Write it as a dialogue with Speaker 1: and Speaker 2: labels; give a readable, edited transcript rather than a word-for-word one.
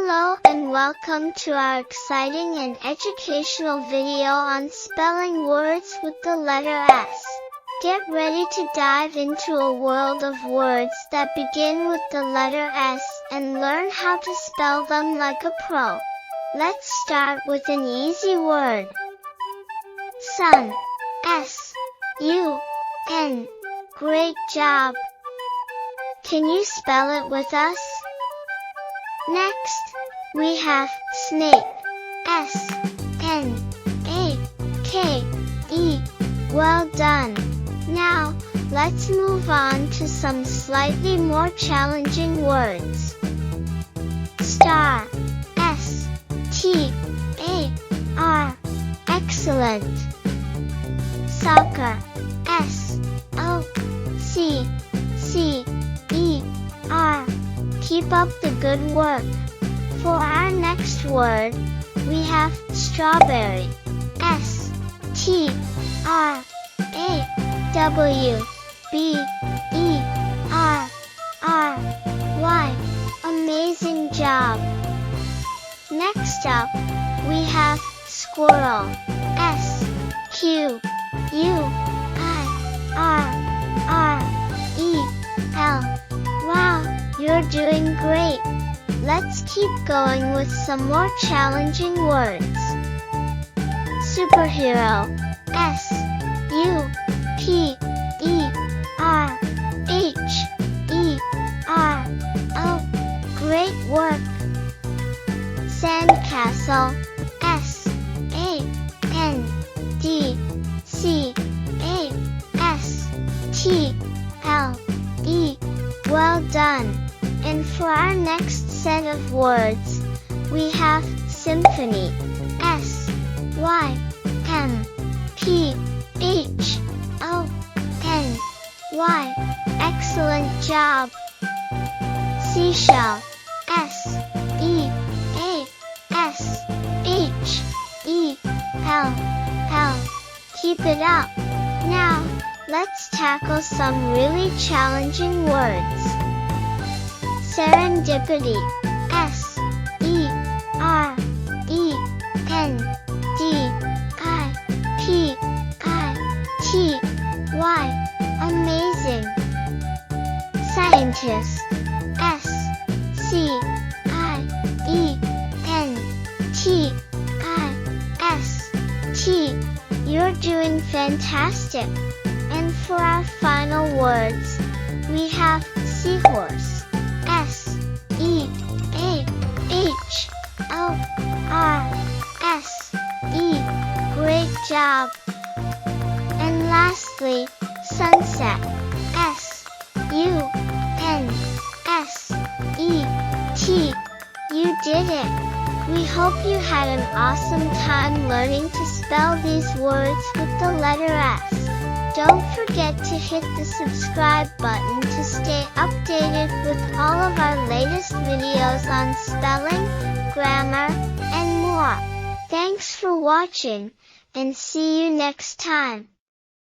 Speaker 1: Hello and welcome to our exciting and educational video on spelling words with the letter S. Get ready to dive into a world of words that begin with the letter S and learn how to spell them like a pro. Let's start with an easy word. Sun. S-U-N. Great job! Can you spell it with us? Next, we have snake. S-N-A-K-E. Well done! Now, let's move on to some slightly more challenging words. Star. S-T-A-R. Excellent! Soccer. S-O-C-C-E-R. Keep up the good work. For our next word, we have strawberry. S-T-R-A-W-B-E-R-R-Y. Amazing job! Next up, we have squirrel. S-Q-U-I-R-R-E-L. Wow, you're doing great! Let's keep going with some more challenging words. Superhero. S-U-P-E-R-H-E-R-O. Great work! Sandcastle. S-A-N-D-C-A-S-T-L-E. Well done! And for our next set of words, we have symphony. S-Y-M-P-H-O-N-Y. Excellent job! Seashell. S-E-A-S-H-E-L-L. Keep it up! Now, let's tackle some really challenging words. Serendipity. S-E-R-E-N-D-I-P-I-T-Y. Amazing! Scientist. S-C-I-E-N-T-I-S-T. You're doing fantastic! And for our final words, we have seahorse. S-E-H-O-R-S-E. Great job! And lastly, sunset. S-U-N-S-E-T. You did it! We hope you had an awesome time learning to spell these words with the letter S. Don't forget to hit the subscribe button to stay updated with all of our latest videos on spelling, grammar, and more. Thanks for watching, and see you next time.